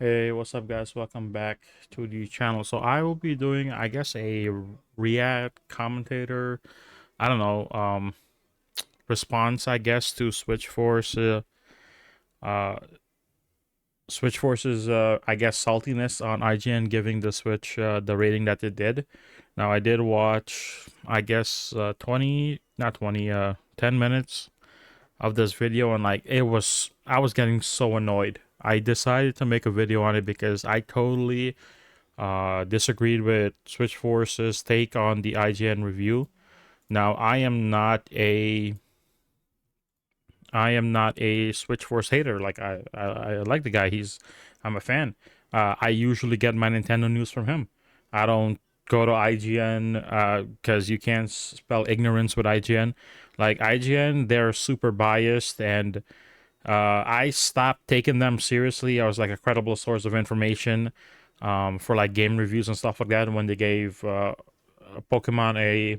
Hey, what's up, guys? Welcome back to the channel. So I will be doing, I guess, a React commentator, I don't know, response, I guess, to Switchforce, uh, Switchforce's, I guess, saltiness on IGN giving the Switch the rating that it did. Now I did watch, I guess, 20, not 20, 10 minutes of this video, and like I was getting so annoyed. I decided to make a video on it because I totally disagreed with Switchforce's take on the IGN review. Now, I am not a Switchforce hater. Like I like the guy. I'm a fan. I usually get my Nintendo news from him. I don't go to IGN because you can't spell ignorance with IGN. Like IGN, they're super biased, and I stopped taking them seriously. I was like a credible source of information for like game reviews and stuff like that when they gave Pokemon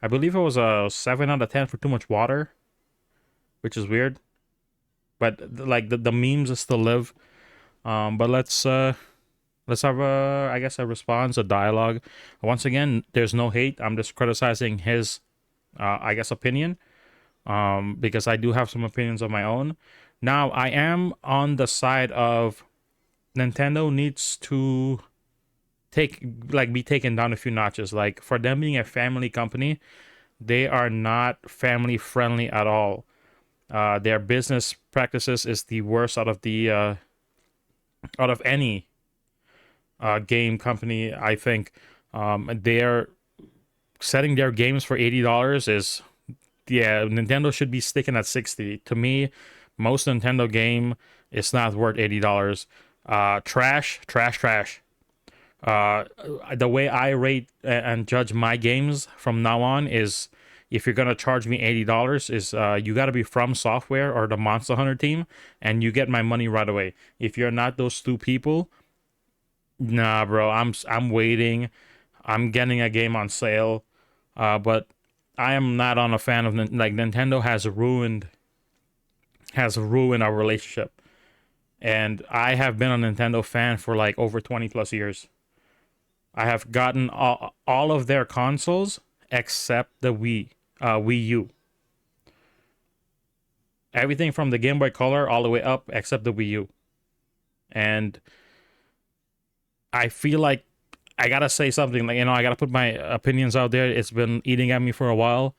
I believe it was a 7 out of 10 for too much water, which is weird. But like the memes still live. But let's have I guess a response, a dialogue. Once again, there's no hate. I'm just criticizing his I guess opinion. Because I do have some opinions of my own. Now, I am on the side of Nintendo needs to be taken down a few notches. Like, for them being a family company, they are not family friendly at all. Their business practices is the worst out of any game company, I think. They're setting their games for $80 is, yeah, Nintendo should be sticking at 60. To me, most Nintendo game is not worth $80. Trash, trash, trash. The way I rate and judge my games from now on is, if you're gonna charge me $80, is you gotta be From Software or the Monster Hunter team, and you get my money right away. If you're not those two people, nah, bro. I'm waiting. I'm getting a game on sale, but I am not on a fan of like Nintendo has ruined our relationship, and I have been a Nintendo fan for like over 20 plus years. I have gotten all of their consoles except the Wii U. Everything from the Game Boy Color all the way up except the Wii U. And I feel like I gotta say something. Like, I gotta put my opinions out there. It's been eating at me for a while.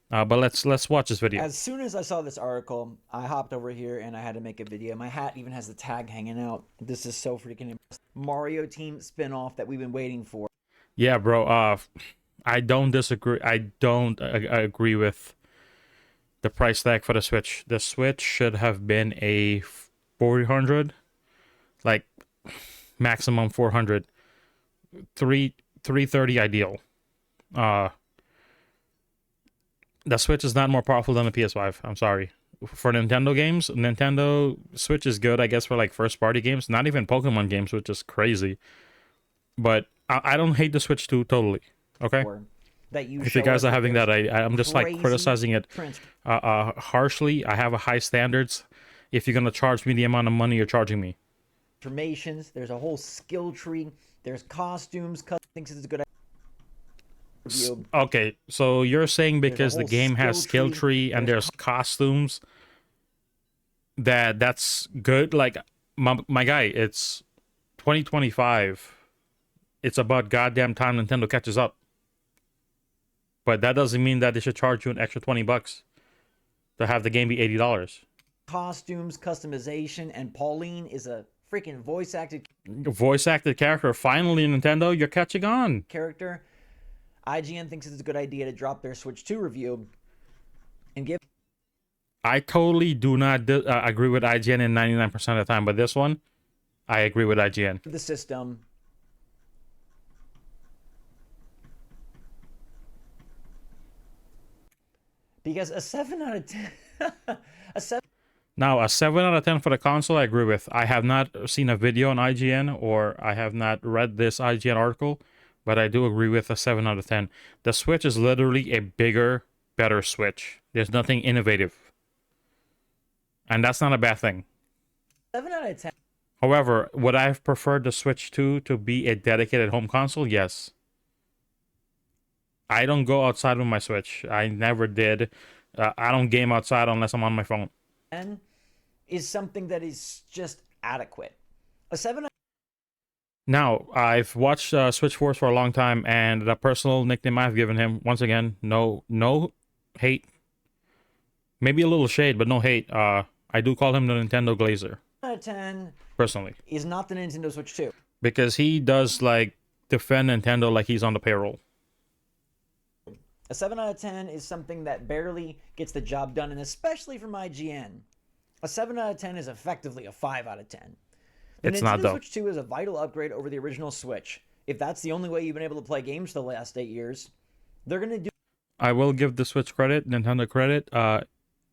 But let's watch this video. As soon as I saw this article, I hopped over here and I had to make a video. My hat even has the tag hanging out. This is so freaking impressive. Mario Team spin-off that we've been waiting for. Yeah, bro. I don't disagree. I don't agree with the price tag for the Switch. The Switch should have been a 400, like maximum 400. 330 ideal. Uh, the Switch is not more powerful than the PS5. I'm sorry. For Nintendo games, Nintendo Switch is good, I guess, for like first party games. Not even Pokemon games, which is crazy. But I don't hate the Switch 2 totally. Okay. That you If you guys are having that, I'm just like criticizing it harshly. I have a high standards. If you're gonna charge me the amount of money you're charging me. Transformations. There's a whole skill tree. There's costumes. Thinks it's a good idea. Okay, so you're saying because the game has skill tree and there's costumes that's good? Like, my guy, it's 2025. It's about goddamn time Nintendo catches up. But that doesn't mean that they should charge you an extra $20 to have the game be $80. Costumes, customization, and Pauline is a freaking voice acted character. Finally, Nintendo, you're catching on. Character. IGN thinks it's a good idea to drop their Switch 2 review and give. I totally do not agree with IGN in 99% of the time, but this one, I agree with IGN. The system. Because a 7 out of 10... Now, a 7 out of 10 for the console, I agree with. I have not seen a video on IGN, or I have not read this IGN article, but I do agree with a 7 out of 10. The Switch is literally a bigger, better Switch. There's nothing innovative. And that's not a bad thing. 7 out of 10. However, would I have preferred the Switch 2 to be a dedicated home console? Yes. I don't go outside with my Switch. I never did. I don't game outside unless I'm on my phone. And is something that is just adequate. A 7 Now, I've watched Switchforce for a long time, and the personal nickname I've given him, once again, no hate. Maybe a little shade, but no hate. I do call him the Nintendo Glazer, out of 10 personally. is not the Nintendo Switch 2. Because he does, like, defend Nintendo like he's on the payroll. A 7 out of 10 is something that barely gets the job done, and especially from IGN. A 7 out of 10 is effectively a 5 out of 10. The It's Nintendo not, though. Switch 2 is a vital upgrade over the original Switch. If that's the only way you've been able to play games for the last 8 years, they're going to do. I will give the Switch credit, Nintendo credit.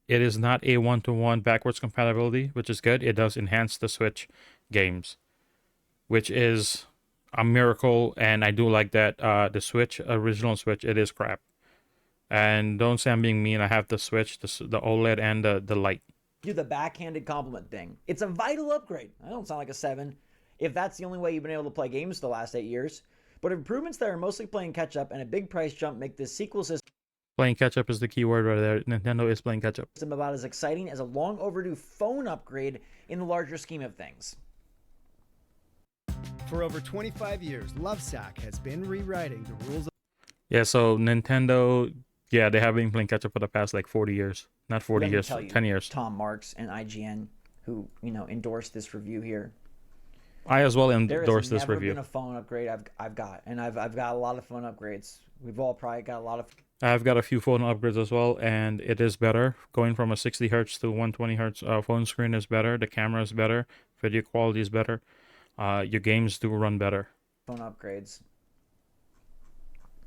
It is not a one-to-one backwards compatibility, which is good. It does enhance the Switch games, which is a miracle, and I do like that. The Switch, original Switch, it is crap. And don't say I'm being mean. I have the Switch, the OLED, and the Lite. Do the backhanded compliment thing. It's a vital upgrade. I don't sound like a 7 if that's the only way you've been able to play games the last 8 years. But improvements that are mostly playing catch up and a big price jump make this sequel Playing catch up is the key word right there. Nintendo is playing catch up. system about as exciting as a long overdue phone upgrade in the larger scheme of things. For over 25 years, Lovesac has been rewriting the rules of Yeah, so Nintendo, yeah, they have been playing catch up for the past like 40 years. Not 40 Let me years, tell you, 10 years. Tom Marks and IGN, who endorsed this review here. I as well There endorse has this never review. been a phone upgrade I've got, and I've got a lot of phone upgrades. We've all probably got a lot of. I've got a few phone upgrades as well, and it is better. Going from a 60 hertz to 120 hertz phone screen is better. The camera is better. Video quality is better. Your games do run better. Phone upgrades.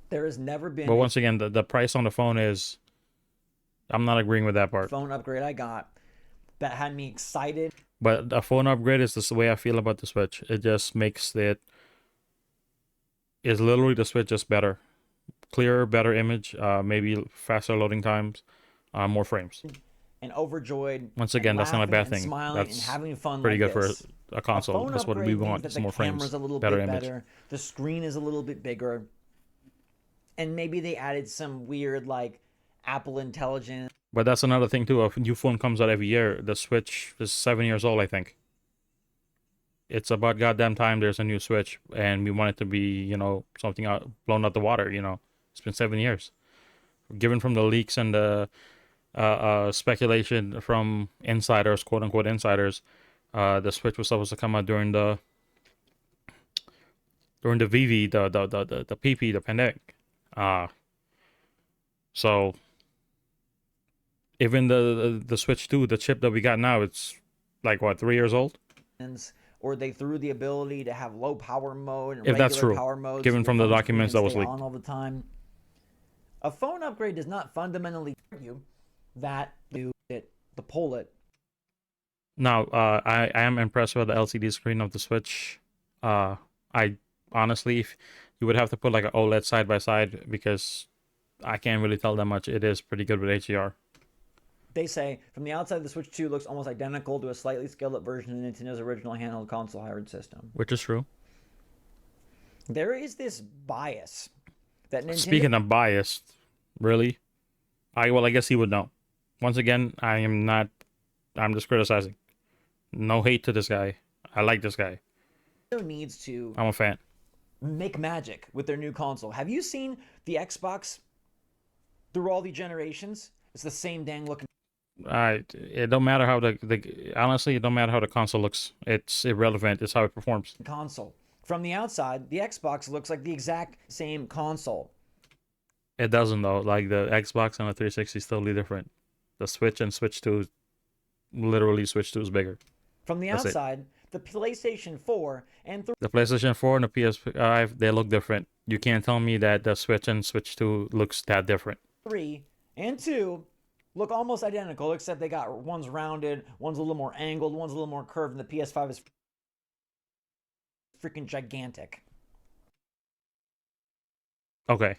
There has never been But a once again, the price on the phone is. I'm not agreeing with that part. phone upgrade I got that had me excited. But a phone upgrade is the way I feel about the Switch. It just makes it. Is literally the Switch just better. Clearer, better image, maybe faster loading times, more frames. And overjoyed. Once again, and that's not a laughing bad and thing. Smiling That's and having fun. pretty like good this. for a console. phone That's what we upgrade want. means It's that more the camera's frames, a little better bit image. better. The screen is a little bit bigger, and maybe they added some weird like Apple Intelligence. But that's another thing too. A new phone comes out every year. The Switch is 7 years old, I think. It's about goddamn time there's a new Switch, and we want it to be, something out blown out the water. It's been 7 years. Given from the leaks and the speculation from insiders, quote unquote insiders, the Switch was supposed to come out during the VV, the PP, the pandemic. So even the Switch 2, the chip that we got now, it's like what, 3 years old? Or they threw the ability to have low power mode and If regular that's true, power mode. given so from the your phone documents can that was stay leaked. on all the time. A phone upgrade does not fundamentally argue that do it the pull it. Now, I am impressed with the LCD screen of the Switch. I honestly, if you would have to put like an OLED side by side because I can't really tell that much. It is pretty good with HDR. They say from the outside, the Switch 2 looks almost identical to a slightly scaled up version of Nintendo's original handheld console hybrid system. Which is true. There is this bias that Nintendo. Speaking of biased, really, I guess he would know. Once again, I'm just criticizing. No hate to this guy. I like this guy. Needs to I'm a fan. make magic with their new console. Have you seen the Xbox through all the generations? It's the same dang looking It don't matter how honestly, it don't matter how the console looks. It's irrelevant. It's how it performs. console. From the outside, the Xbox looks like the exact same console. It doesn't though. Like the Xbox and the 360 is totally different. The Switch and Switch 2, literally Switch 2 is bigger. From the That's it. outside, the PlayStation 4 and The PlayStation 4 and the PS5, they look different. You can't tell me that the Switch and Switch 2 looks that different. 3 and 2 look almost identical, except they got one's rounded, one's a little more angled, one's a little more curved, and the PS5 is freaking gigantic. Okay.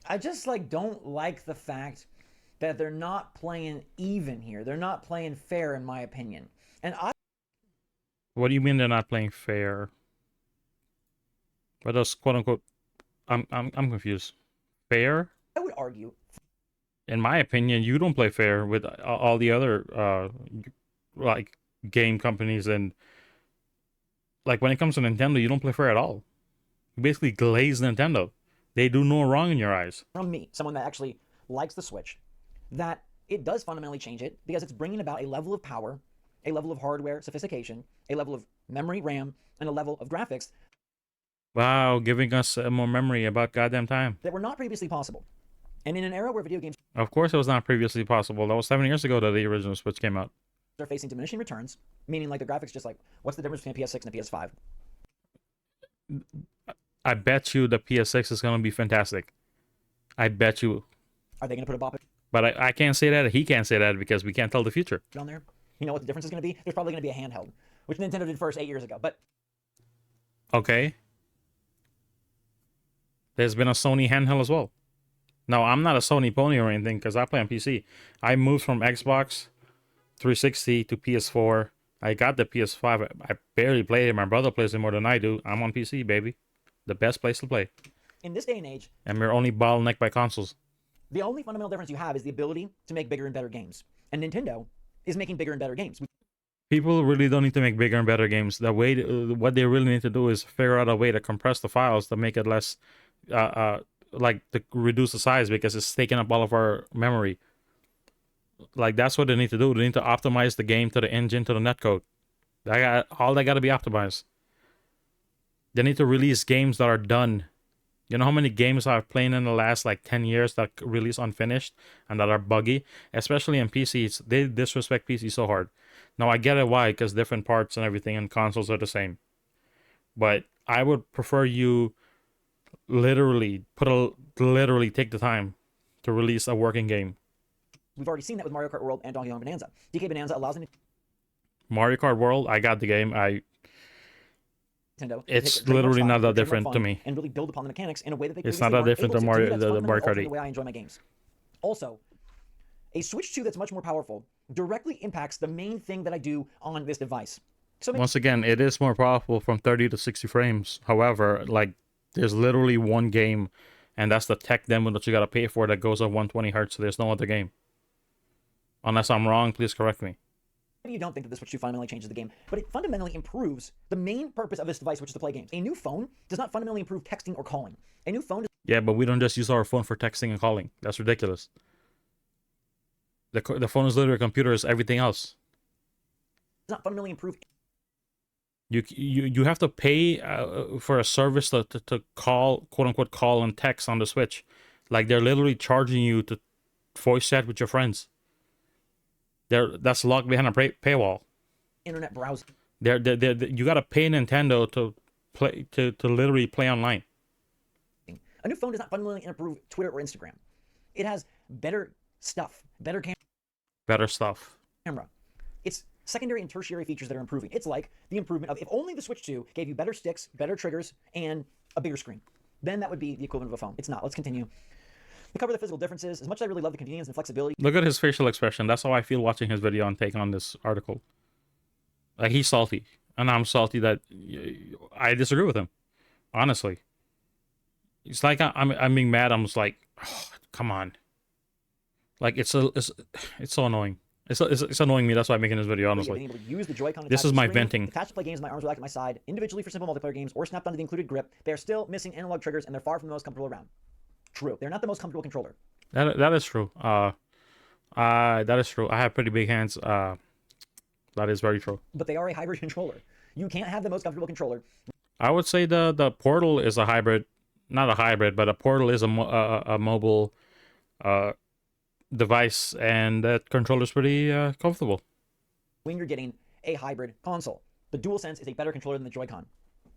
I just don't like the fact that they're not playing even here. They're not playing fair, in my opinion. And What do you mean they're not playing fair? What does quote unquote? I'm confused. Fair? I would argue In my opinion, you don't play fair with all the other like game companies, and like when it comes to Nintendo, you don't play fair at all. You basically glaze Nintendo. They do no wrong in your eyes. from me, someone that actually likes the Switch, that it does fundamentally change it because it's bringing about a level of power, a level of hardware sophistication, a level of memory RAM, and a level of graphics Wow, giving us more memory about goddamn time. that were not previously possible. And in an era where video games Of course, it was not previously possible. That was 7 years ago that the original Switch came out. are facing diminishing returns, meaning like the graphics just like, what's the difference between a PS6 and a PS5? I bet you the PS6 is gonna be fantastic. I bet you. Are they going to put a bop But I can't say that. He can't say that because we can't tell the future. on there? You know what the difference is going to be? There's probably going to be a handheld, which Nintendo did first 8 years ago. But Okay. There's been a Sony handheld as well. No, I'm not a Sony pony or anything because I play on PC. I moved from Xbox 360 to PS4. I got the PS5. I barely play it. My brother plays it more than I do. I'm on PC, baby. The best place to play. in this day and age, And we're only bottlenecked by consoles. the only fundamental difference you have is the ability to make bigger and better games. And Nintendo is making bigger and better games. People really don't need to make bigger and better games. The way what they really need to do is figure out a way to compress the files to make it less, like to reduce the size because it's taking up all of our memory. Like that's what they need to do. They need to optimize the game to the engine to the netcode. They got to be optimized. They need to release games that are done. You know how many games I've played in the last like 10 years that release unfinished and that are buggy, especially in PCs. They disrespect PC so hard. Now I get it why, because different parts and everything and consoles are the same. But I would prefer you literally take the time to release a working game. We've already seen that with Mario Kart World and Donkey Kong Bonanza. DK Bonanza allows Mario Kart World, I got the game. Nintendo. It's literally not that different to me. And really build upon the mechanics in a way that they It's previously not that weren't different able than to. To me, Mario that's the fundamentally Mario Kart altering 8. the way I enjoy my games. Also, a Switch 2 that's much more powerful directly impacts the main thing that I do on this device. So Once again, it is more powerful from 30 to 60 frames. However, like there's literally one game, and that's the tech demo that you gotta pay for that goes at 120 hertz. So there's no other game. Unless I'm wrong, please correct me. maybe you don't think that the Switch 2 fundamentally changes the game, but it fundamentally improves the main purpose of this device, which is to play games. A new phone does not fundamentally improve texting or calling. A new phone does Yeah, but we don't just use our phone for texting and calling. That's ridiculous. The phone is literally a computer, is everything else. not fundamentally improve. You have to pay for a service to call, quote unquote, call and text on the Switch. Like they're literally charging you to voice chat with your friends. That's locked behind a paywall. Internet browsing. You gotta pay Nintendo to play to literally play online. A new phone does not fundamentally improve Twitter or Instagram. It has better stuff, better Better stuff. camera. It's secondary and tertiary features that are improving. It's like the improvement of if only the Switch 2 gave you better sticks, better triggers, and a bigger screen. Then that would be the equivalent of a phone. It's not. Let's continue. To cover the physical differences, as much as I really love the convenience and flexibility, Look at his facial expression. That's how I feel watching his video and taking on this article. Like he's salty, and I'm salty that I disagree with him. Honestly, it's like I'm being mad. I'm just like, oh, come on. Like it's so annoying. It's annoying me. That's why I'm making this video. Honestly, being able to use the Joy-Con this attached is to the my screen, venting. attached to play games with my arms relaxed at my side, individually for simple multiplayer games, or snapped onto the included grip, they are still missing analog triggers, and they're far from the most comfortable around. True, they're not the most comfortable controller. That is true. That is true. I have pretty big hands. That is very true. But they are a hybrid controller. You can't have the most comfortable controller. I would say the Portal is a hybrid, not a hybrid, but a Portal is a mobile device, and that controller is pretty comfortable. When you're getting a hybrid console, the DualSense is a better controller than the Joy-Con.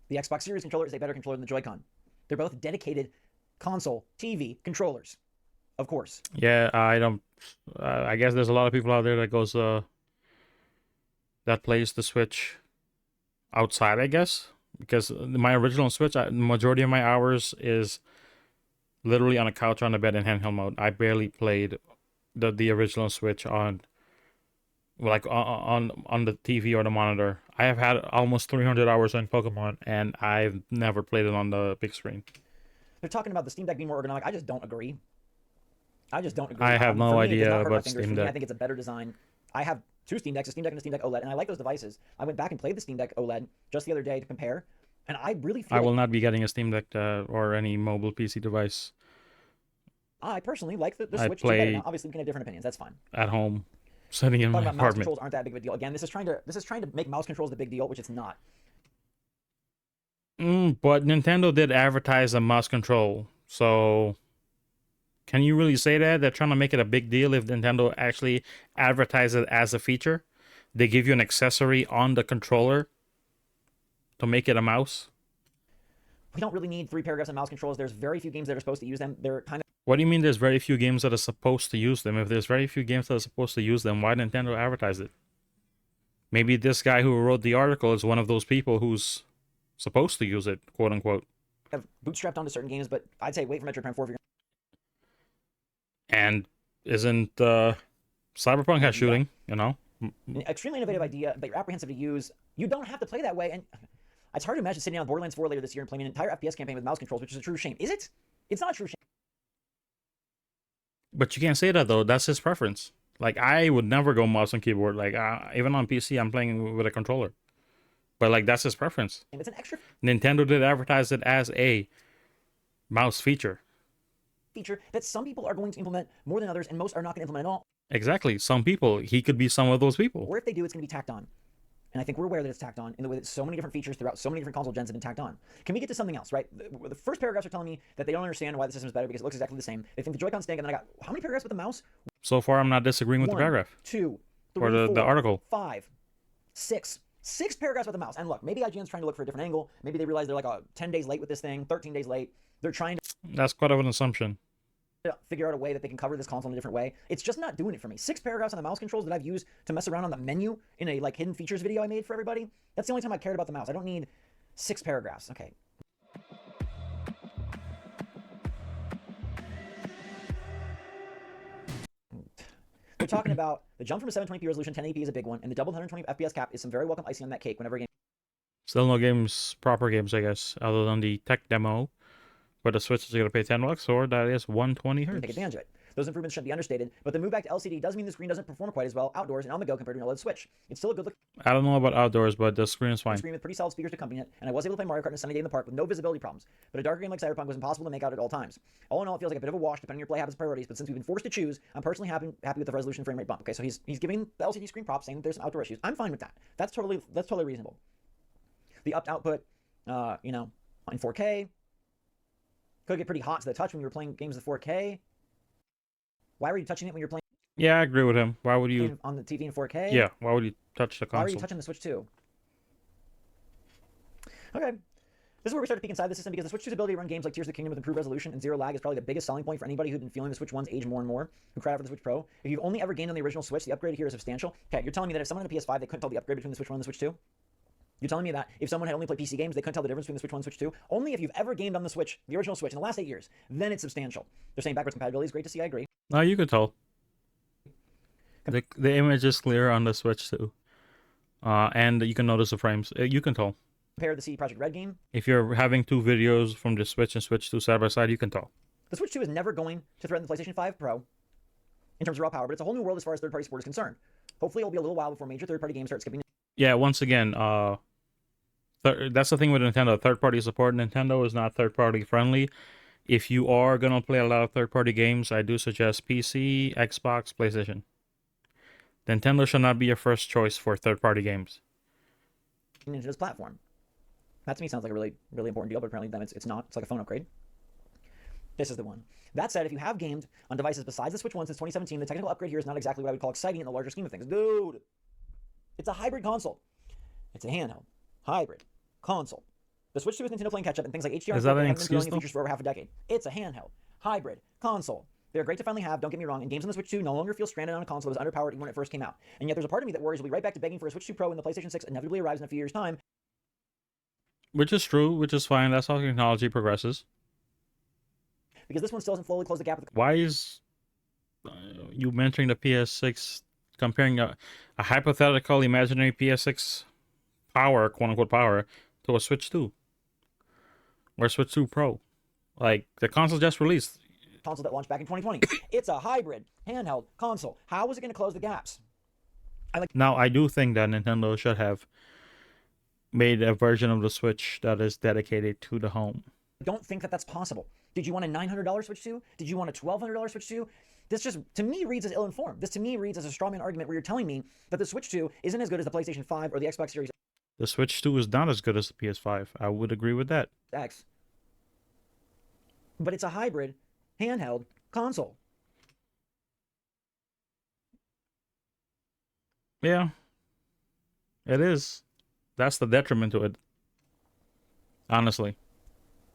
The Xbox Series controller is a better controller than the Joy-Con. They're both dedicated console TV controllers, of course. Yeah, I don't. I guess there's a lot of people out there that goes that plays the Switch outside. I guess because my original Switch, the majority of my hours is literally on a couch, on a bed, in handheld mode. I barely played the original Switch on like on the TV or the monitor. I have had almost 300 hours on Pokemon, and I've never played it on the big screen. They're talking about the Steam Deck being more ergonomic. I just don't agree. I just don't agree. I have no For me, it does not idea hurt my about fingers. Steam For me, I Deck. think it's a better design. I have two Steam Decks, a Steam Deck and a Steam Deck OLED, and I like those devices. I went back and played the Steam Deck OLED just the other day to compare, and I really feel I will like not be getting a Steam Deck or any mobile PC device. I personally like the I Switch 2 better. Now, play obviously, we can have different opinions. That's fine. at home, sitting in Talking my about mouse apartment. controls aren't that big of a deal. Again, this is trying to make mouse controls the big deal, which it's not. But Nintendo did advertise a mouse control, so can you really say that they're trying to make it a big deal if Nintendo actually advertises it as a feature? They give you an accessory on the controller to make it a mouse. We don't really need 3 paragraphs on mouse controls. There's very few games that are supposed to use them. They're kind of What do you mean there's very few games that are supposed to use them? If there's very few games that are supposed to use them, why Nintendo advertise it? Maybe this guy who wrote the article is one of those people who's supposed to use it, quote unquote. bootstrapped onto certain games, but I'd say wait for Metroid Prime 4 if you're And isn't Cyberpunk has shooting, you know? an extremely innovative idea, but you're apprehensive to use. You don't have to play that way, and it's hard to imagine sitting down Borderlands 4 later this year and playing an entire FPS campaign with mouse controls, which is a true shame. Is it? It's not a true shame. But you can't say that though. That's his preference. Like I would never go mouse and keyboard. Like even on PC, I'm playing with a controller. But like that's his preference. It's an extra Nintendo did advertise it as a mouse feature. feature that some people are going to implement more than others, and most are not going to implement at all. Exactly. Some people. He could be some of those people. Or if they do, it's going to be tacked on. And I think we're aware that it's tacked on in the way that so many different features throughout so many different console gens have been tacked on. Can we get to something else, right? The first paragraphs are telling me that they don't understand why the system is better because it looks exactly the same. They think the Joy-Con stink, and then I got how many paragraphs with the mouse? So far, I'm not disagreeing with the 1, paragraph 2, 3, or the 4, article. 5, 6. 6 paragraphs with the mouse. And look, maybe IGN's trying to look for a different angle. Maybe they realize they're like 10 days late with this thing, 13 days late. They're trying to That's quite of an assumption. figure out a way that they can cover this console in a different way. It's just not doing it for me. 6 paragraphs on the mouse controls that I've used to mess around on the menu in a like hidden features video I made for everybody. That's the only time I cared about the mouse. I don't need 6 paragraphs. Okay. They're talking about the jump from a 720p resolution 1080p is a big one, and the double 120 FPS cap is some very welcome icing on that cake whenever a game Still no games, proper games, I guess, other than the tech demo. But the Switch is going to pay $10, or that is 120 can hertz. take advantage of it. Those improvements shouldn't be understated, but the move back to LCD does mean the screen doesn't perform quite as well outdoors and on the go compared to an OLED Switch. It's still a good looking I don't know about outdoors, but the screen is fine. screen with pretty solid speakers to accompany it, and I was able to play Mario Kart on a sunny day in the park with no visibility problems. But a darker game like Cyberpunk was impossible to make out at all times. All in all, it feels like a bit of a wash depending on your play habits and priorities, but since we've been forced to choose, I'm personally happy with the resolution frame rate bump. Okay, so he's giving the LCD screen props, saying that there's some outdoor issues. I'm fine with that. That's totally reasonable. The upped output, you know, in 4K, could get pretty hot to the touch when you were playing games with 4K. Why were you touching it when you're playing Yeah, I agree with him. Why would you? on the TV in 4K? Yeah, why would you touch the Why are you console? touching the Switch 2? Okay. This is where we start to peek inside the system because the Switch 2's ability to run games like Tears of the Kingdom with improved resolution and zero lag is probably the biggest selling point for anybody who's been feeling the Switch 1's age more and more, who cried out for the Switch Pro. If you've only ever gained on the original Switch, the upgrade here is substantial. Okay, you're telling me that if someone had a PS5, they couldn't tell the upgrade between the Switch 1 and the Switch 2? You're telling me that if someone had only played PC games, they couldn't tell the difference between the Switch 1 and Switch 2? Only if you've ever gamed on the Switch, the original Switch, in the last 8 years, then it's substantial. They're saying backwards compatibility is great to see, I agree. No, you could tell. The image is clear on the Switch too. And you can notice the frames. You can tell. Compare the CD Projekt Red game. If you're having two videos from the Switch and Switch 2 side by side, you can tell. The Switch 2 is never going to threaten the PlayStation 5 Pro in terms of raw power, but it's a whole new world as far as third-party support is concerned. Hopefully it'll be a little while before major third-party games start skipping. Yeah, once again, that's the thing with Nintendo. Third-party support. Nintendo is not third-party friendly. If you are gonna play a lot of third-party games, I do suggest PC, Xbox, PlayStation. Nintendo should not be your first choice for third-party games. Nintendo's platform. That to me sounds like a really, really important deal, but apparently then it's not. It's like a phone upgrade. This is the one. That said, if you have gamed on devices besides the Switch 1 since 2017, the technical upgrade here is not exactly what I would call exciting in the larger scheme of things. Dude, it's a hybrid console. It's a handheld, hybrid console. The Switch 2 is Nintendo playing catch-up, and things like HDR Is that an haven't been excuse, growing in though? features for over half a decade. It's a handheld, hybrid console. They're great to finally have, don't get me wrong, and games on the Switch 2 no longer feel stranded on a console that was underpowered even when it first came out. And yet there's a part of me that worries we'll be right back to begging for a Switch 2 Pro when the PlayStation 6 inevitably arrives in a few years' time. Which is true, which is fine. That's how technology progresses. Because this one still doesn't fully close the gap with the Why is you mentioning the PS6 comparing a hypothetical imaginary PS6 power, quote unquote power, to a Switch 2 or Switch 2 Pro. Like, the console just released. Console that launched back in 2020. It's a hybrid handheld console. How is it going to close the gaps? Now, I do think that Nintendo should have made a version of the Switch that is dedicated to the home. I don't think that that's possible. Did you want a $900 Switch 2? Did you want a $1,200 Switch 2? This just, to me, reads as ill-informed. This, to me, reads as a strawman argument where you're telling me that the Switch 2 isn't as good as the PlayStation 5 or the Xbox Series The Switch 2 is not as good as the PS5. I would agree with that. X. But it's a hybrid handheld console. Yeah, it is. That's the detriment to it. Honestly.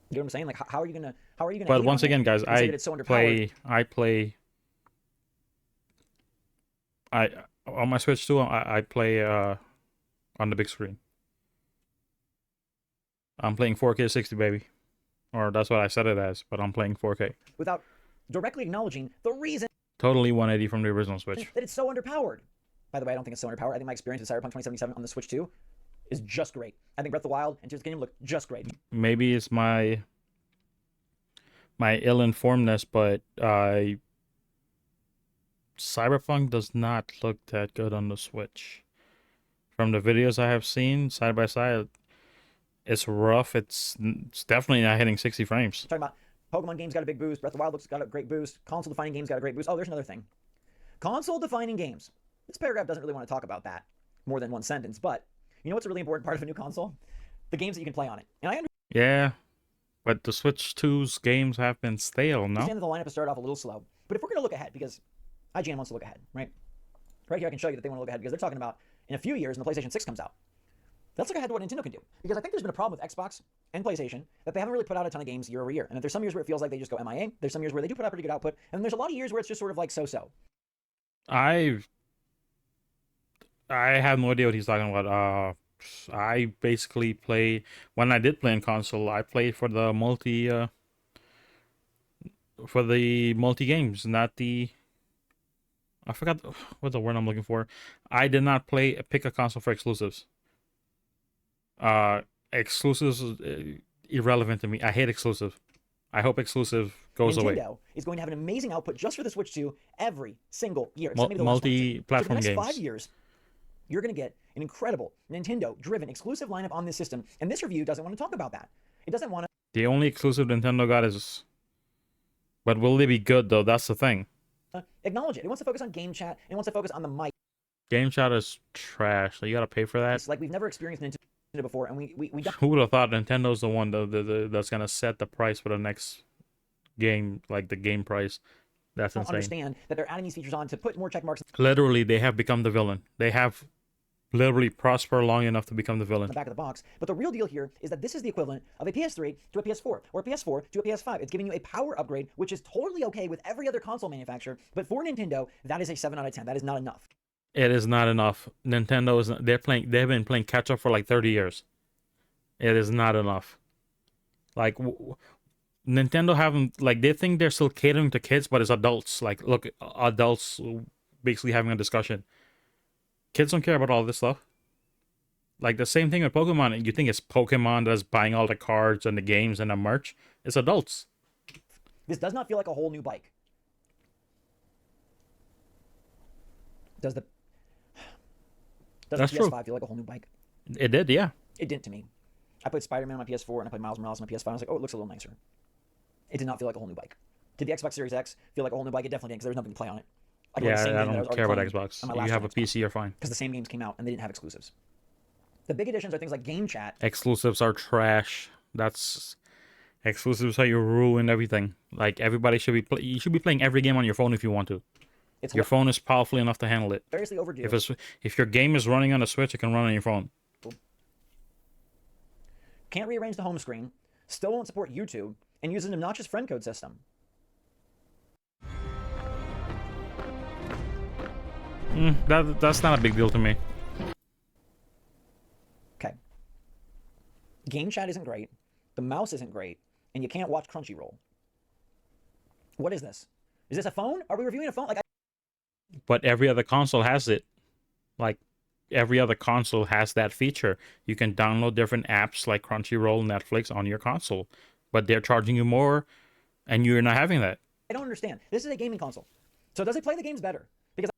You know what I'm saying? Like, how are you gonna But hate once on again, it guys, and say that it's so underpowered? I on my Switch 2, I play on the big screen. I'm playing 4K 60, baby. Or that's what I set it as, but I'm playing 4K. Without directly acknowledging the reason Totally 180 from the original Switch. that it's so underpowered. By the way, I don't think it's so underpowered. I think my experience with Cyberpunk 2077 on the Switch 2 is just great. I think Breath of the Wild and Tears of the Kingdom look just great. Maybe it's my ill-informedness, but Cyberpunk does not look that good on the Switch. From the videos I have seen side by side, it's rough. It's definitely not hitting 60 frames. Talking about Pokemon games got a big boost. Breath of the Wild looks got a great boost. Console-defining games got a great boost. Oh, there's another thing. Console-defining games. This paragraph doesn't really want to talk about that more than one sentence, but you know what's a really important part of a new console? The games that you can play on it. And I Yeah, but the Switch 2's games have been stale, no? understand that the lineup has started off a little slow, but if we're going to look ahead, because IGN wants to look ahead, right? Right here I can show you that they want to look ahead because they're talking about in a few years when the PlayStation 6 comes out. Let's look ahead to what Nintendo can do. Because I think there's been a problem with Xbox and PlayStation that they haven't really put out a ton of games year over year. And that there's some years where it feels like they just go MIA. There's some years where they do put out pretty good output. And there's a lot of years where it's just sort of like so-so. I have no idea what he's talking about. I basically play, when I did play in console, I played for the multi games, not the, I forgot what the word I'm looking for. I did not pick a console for exclusives. Exclusives is irrelevant to me. I hate exclusive. I hope exclusive goes away. Nintendo is going to have an amazing output just for the Switch 2 every single year. Multi-platform for the next games. 5 years, you're going to get an incredible Nintendo-driven exclusive lineup on this system. And this review doesn't want to talk about that. It doesn't want to. The only exclusive Nintendo got is... But will they be good, though? That's the thing. Acknowledge it. It wants to focus on game chat. It wants to focus on the mic. Game chat is trash. So you gotta pay for that. It's like we've never experienced Nintendo before, and we don't Who would have thought Nintendo's the one that's gonna set the price for the next game, like the game price? That's insane. understand that they're adding these features on to put more check marks Literally, they have become the villain. They have literally prospered long enough to become the villain. in the back of the box. But the real deal here is that this is the equivalent of a PS3 to a PS4, or a PS4 to a PS5. It's giving you a power upgrade, which is totally okay with every other console manufacturer. But for Nintendo, that is a 7 out of 10. That is not enough. It is not enough. Nintendo is. They've been playing catch up for like 30 years. It is not enough. Like Nintendo haven't, like, they think they're still catering to kids, but it's adults. Like, look, adults basically having a discussion. Kids don't care about all this stuff. Like the same thing with Pokemon. You think it's Pokemon that's buying all the cards and the games and the merch? It's adults. This does not feel like a whole new bike. Does the That's PS5 true. feel like a whole new bike? It did, yeah. It didn't to me. I played Spider-Man on my PS4 and I played Miles Morales on my PS5. I was like, oh, it looks a little nicer. It did not feel like a whole new bike. Did the Xbox Series X feel like a whole new bike? It definitely did because there was nothing to play on it. Yeah, I don't care about Xbox. You have a PC, you're fine. Because the same games came out and they didn't have exclusives. The big additions are things like game chat. Exclusives are trash. That's exclusives how you ruin everything. Like everybody should be you should be playing every game on your phone if you want to. Your phone is powerful enough to handle it. Variously overdue. If your game is running on a Switch, it can run on your phone. Can't rearrange the home screen. Still won't support YouTube and uses an obnoxious friend code system. That's not a big deal to me. Okay. Game chat isn't great. The mouse isn't great. And you can't watch Crunchyroll. What is this? Is this a phone? Are we reviewing a phone? Like, but every other console has it. Like every other console has that feature. You can download different apps like Crunchyroll, Netflix on your console, but they're charging you more, and you're not having that. I don't understand. This is a gaming console, so does it play the games better? Because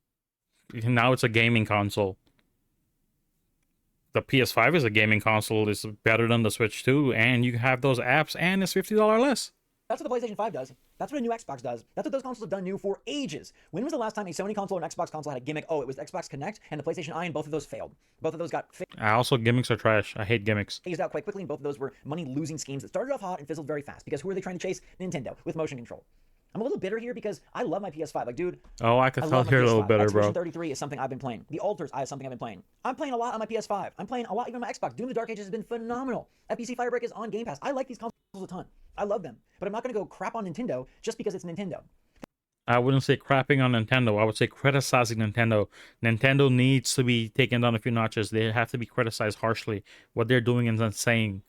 Now it's a gaming console. The PS5 is a gaming console. It's better than the Switch 2, and you have those apps, and it's $50 less. that's what the PlayStation 5 does. That's what a new Xbox does. That's what those consoles have done new for ages. When was the last time a Sony console or an Xbox console had a gimmick? Oh, it was Xbox Connect and the PlayStation Eye, and both of those failed. Both of those got Also, gimmicks are trash. I hate gimmicks. phased out quite quickly, and both of those were money-losing schemes that started off hot and fizzled very fast. Because who are they trying to chase? Nintendo, with motion control. I'm a little bitter here because I love my PS5. Like, dude, Oh, I could I tell love my you're a PS5. little better, Expedition bro. 33 is something I've been playing. The Altars is something I've been playing. I'm playing a lot on my PS5. I'm playing a lot even on my Xbox. Doom the Dark Ages has been phenomenal. FBC Firebreak is on Game Pass. I like these consoles a ton. I love them. But I'm not going to go crap on Nintendo just because it's Nintendo. I wouldn't say crapping on Nintendo. I would say criticizing Nintendo. Nintendo needs to be taken down a few notches. They have to be criticized harshly. What they're doing is insane.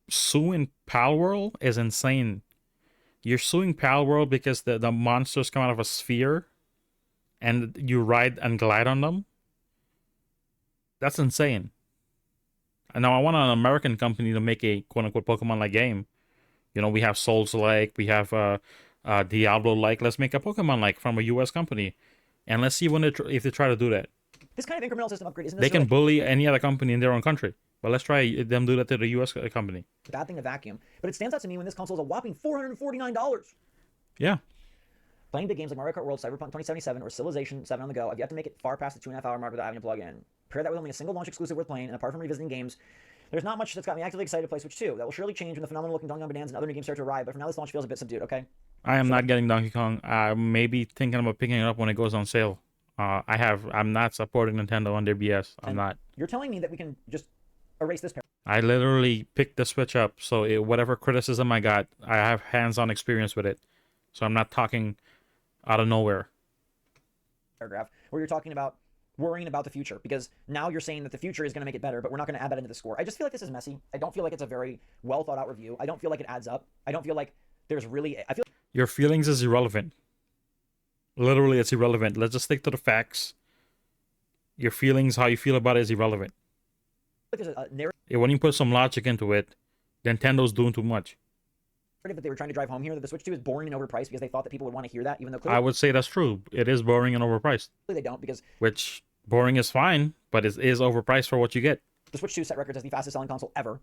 Suing Palworld is insane. You're suing Palworld because the monsters come out of a sphere and you ride and glide on them. That's insane. And now I want an American company to make a quote-unquote Pokemon-like game. You know, we have Souls-like, we have Diablo-like. Let's make a Pokemon-like from a U.S. company. And let's see when if they try to do that. This kind of incremental system upgrade isn't They can necessarily bully any other company in their own country. But let's try them do that to the U.S. company. a bad thing to vacuum. But it stands out to me when this console is a whopping $449. Yeah. Playing big games like Mario Kart World, Cyberpunk 2077, or Civilization 7 on the go, I've yet to make it far past the 2.5-hour mark without having to plug in. Pair that with only a single launch exclusive worth playing, and apart from revisiting games, there's not much that's got me actively excited to play Switch 2. That will surely change when the phenomenal looking Donkey Kong Bonanza and other new games start to arrive, but for now this launch feels a bit subdued, okay? I am not getting Donkey Kong. I may be thinking about picking it up when it goes on sale. I'm not supporting Nintendo on their BS. I'm not. You're telling me that we can just erase this I literally picked the Switch up, so whatever criticism I got, I have hands-on experience with it. So I'm not talking out of nowhere. paragraph where you're talking about worrying about the future, because now you're saying that the future is going to make it better, but we're not going to add that into the score. I just feel like this is messy. I don't feel like it's a very well thought out review. I don't feel like it adds up. I don't feel like there's really, I feel Your feelings is irrelevant. Literally, it's irrelevant. Let's just stick to the facts. Your feelings, how you feel about it, is irrelevant. like there's a narrative When you put some logic into it, Nintendo's doing too much. that they were trying to drive home here, that the Switch 2 is boring and overpriced because they thought that people would want to hear that, even though clearly I would say that's true. It is boring and overpriced. they don't, because Which, boring is fine, but it is overpriced for what you get. the Switch 2 set records as the fastest selling console ever.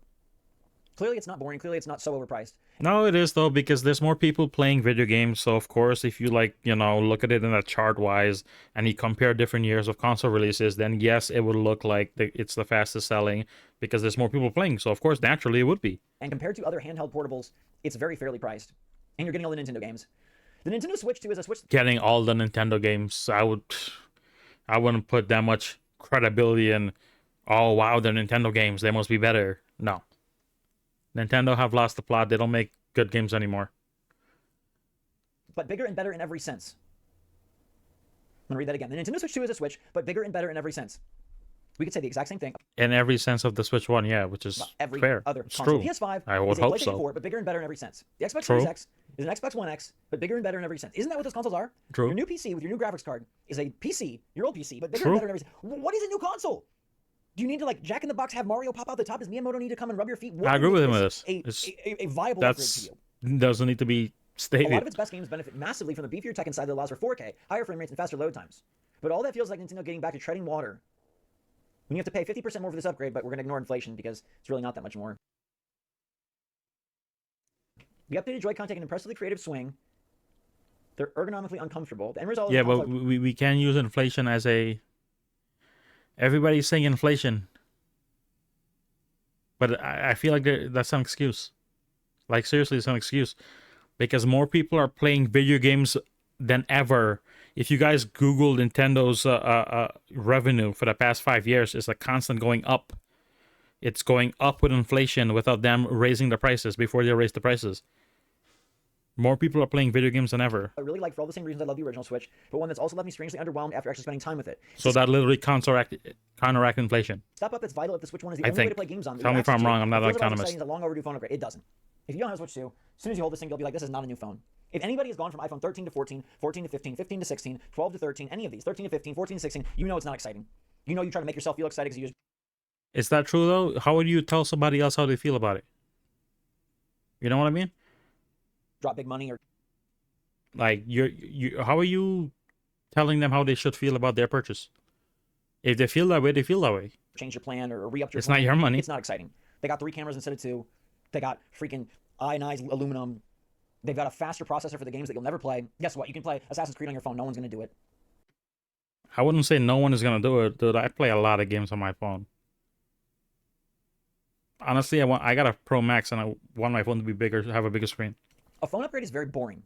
Clearly it's not boring. Clearly it's not so overpriced. No, it is though, because there's more people playing video games. So of course, if you look at it in a chart wise, and you compare different years of console releases, then yes, it would look like it's the fastest selling because there's more people playing. So of course, naturally, it would be. And compared to other handheld portables, it's very fairly priced. And you're getting all the Nintendo games. The Nintendo Switch 2 is a Switch Getting all the Nintendo games, I wouldn't put that much credibility in. Oh wow, they're Nintendo games. They must be better. No. Nintendo have lost the plot. They don't make good games anymore. but bigger and better in every sense. I'm going to read that again. The Nintendo Switch 2 is a Switch, but bigger and better in every sense. We could say the exact same thing In every sense of the Switch One, yeah, which is about every fair. other It's console. true. PS5 I would is a hope PlayStation so. 4, but bigger and better in every sense. The Xbox True. Series X is an Xbox One X, but bigger and better in every sense. Isn't that what those consoles are? True. Your new PC with your new graphics card is a PC, your old PC, but bigger True. and better in every sense. What is a new console? Do you need to, like, Jack in the Box, have Mario pop out the top? Does Miyamoto need to come and rub your feet? What I agree makes with him with this this. A viable upgrade to That's you? doesn't need to be A lot of stated. its best games benefit massively from the beefier tech inside that allows for 4K, higher frame rates, and faster load times. But all that feels like Nintendo getting back to treading water. When you have to pay 50% more for this upgrade, but we're going to ignore inflation because it's really not that much more. The updated Joy-Con take an impressively creative swing. They're ergonomically uncomfortable. The end result is Yeah, a but console- we can't use inflation as a. Everybody's saying inflation, but I feel like that's an excuse. Like seriously, it's an excuse because more people are playing video games than ever. If you guys Google Nintendo's revenue for the past 5 years, it's a constant going up. It's going up with inflation without them raising the prices before they raise the prices. More people are playing video games than ever. I really like for all the same reasons I love the original Switch, but one that's also left me strangely underwhelmed after actually spending time with it. So that literally counteract inflation. Step up, it's vital if the Switch 1 is the I only way think. to play games on. Tell me if I'm wrong, I'm not an It feels about as economist. exciting as a long overdue phone upgrade. It doesn't. If you don't have a Switch 2, as soon as you hold this thing, you'll be like, this is not a new phone. If anybody has gone from iPhone 13 to 14, 14 to 15, 15 to 16, 12 to 13, any of these, 13 to 15, 14 to 16, you know it's not exciting. You know you try to make yourself feel excited because you just Is that true though? How would you tell somebody else how they feel about it? You know what I mean? drop big money or Like how are you telling them how they should feel about their purchase? If they feel that way, they feel that way. change your plan or re-up your It's plan. not your money. It's not exciting. They got 3 cameras instead of 2. They got freaking ionized aluminum. They've got a faster processor for the games that you'll never play. Guess what? You can play Assassin's Creed on your phone. No one's going to do it. I wouldn't say no one is gonna do it, dude. I play a lot of games on my phone. Honestly, I got a Pro Max and I want my phone to be bigger, have a bigger screen. A phone upgrade is very boring.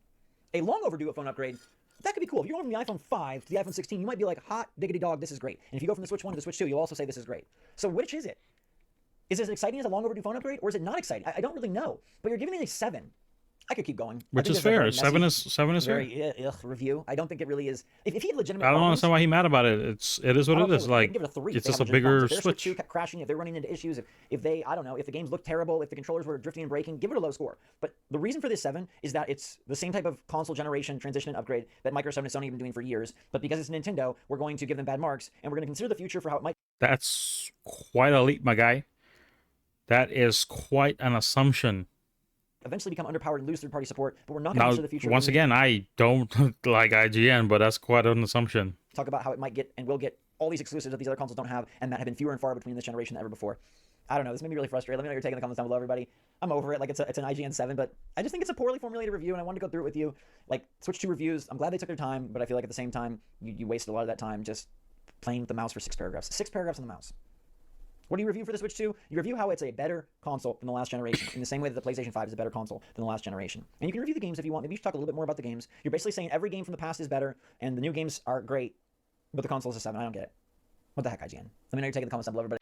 A long overdue phone upgrade, that could be cool. If you're going from the iPhone 5 to the iPhone 16, you might be like, hot diggity dog, this is great. And if you go from the Switch 1 to the Switch 2, you'll also say this is great. So which is it? Is it as exciting as a long overdue phone upgrade, or is it not exciting? I don't really know. But you're giving it a 7. I could keep going. Which is fair. Seven is fair. Very review. I don't think it really is. If he had legitimate I don't problems, understand why he's mad about it. It is what it is. Like give it a 3. it's If they just have a legitimate bigger problems. If their Switch. 2 kept crashing, if they're running into issues, if they, I don't know, if the games looked terrible, if the controllers were drifting and breaking, give it a low score. But the reason for this 7 is that it's the same type of console generation transition and upgrade that Microsoft and Sony have been doing for years. But because it's Nintendo, we're going to give them bad marks, and we're going to consider the future for how it might That's quite a leap, my guy. That is quite an assumption. eventually become underpowered and lose third-party support. But we're not going to Now, consider the future. once again, I don't like IGN, but that's quite an assumption. Talk about how it might get and will get all these exclusives that these other consoles don't have, and that have been fewer and far between this generation than ever before. I don't know. This made me really frustrated. Let me know your take in the comments down below, everybody. I'm over it. Like, it's an IGN 7, but I just think it's a poorly formulated review, and I wanted to go through it with you. Like, Switch 2 reviews, I'm glad they took their time, but I feel like at the same time, you wasted a lot of that time just playing with the mouse for 6 paragraphs. 6 paragraphs on the mouse. What do you review for the Switch 2? You review how it's a better console than the last generation, in the same way that the PlayStation 5 is a better console than the last generation. And you can review the games if you want. Maybe you should talk a little bit more about the games. You're basically saying every game from the past is better, and the new games are great, but the console is a 7. I don't get it. What the heck, IGN? Let me know your take in the comments down below, everybody.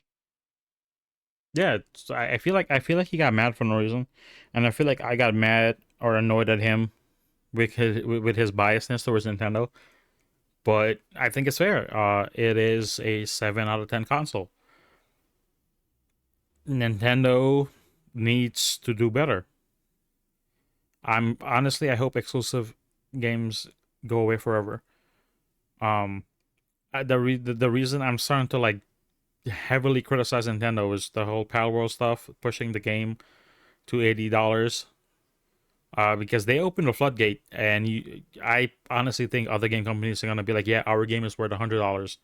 Yeah, I feel like he got mad for no reason, and I feel like I got mad or annoyed at him with his biasness towards Nintendo. But I think it's fair. It is a 7 out of 10 console. Nintendo needs to do better. I hope exclusive games go away forever. The reason I'm starting to like heavily criticize Nintendo is the whole payroll stuff, pushing the game to $80. Because they opened the floodgate, and I honestly think other game companies are gonna be like, yeah, our game is worth $100.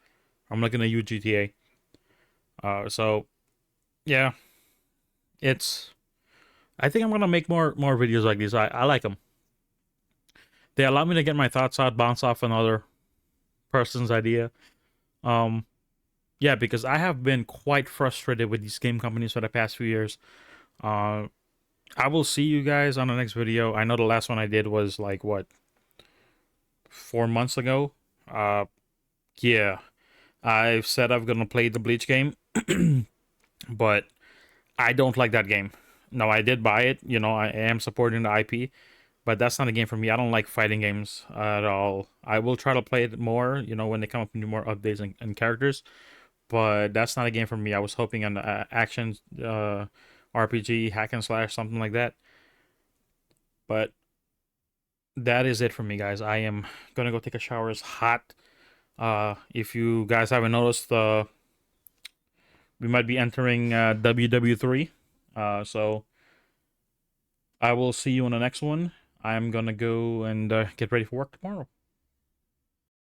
I'm looking at you, GTA. So yeah, I think I'm gonna make more videos like these. I like them. They allow me to get my thoughts out, bounce off another person's idea. Yeah, because I have been quite frustrated with these game companies for the past few years. I will see you guys on the next video. I know the last one I did was like, what, 4 months ago? Yeah. I've said I'm gonna play the Bleach game, but I don't like that game. No, I did buy it. You know, I am supporting the IP, but that's not a game for me. I don't like fighting games at all. I will try to play it more, you know, when they come up with more updates and characters, but that's not a game for me. I was hoping on action RPG, hack and slash, something like that. But that is it for me, guys. I am gonna go take a shower. It's hot. If you guys haven't noticed, we might be entering WW3. So I will see you in the next one. I'm gonna go and get ready for work tomorrow.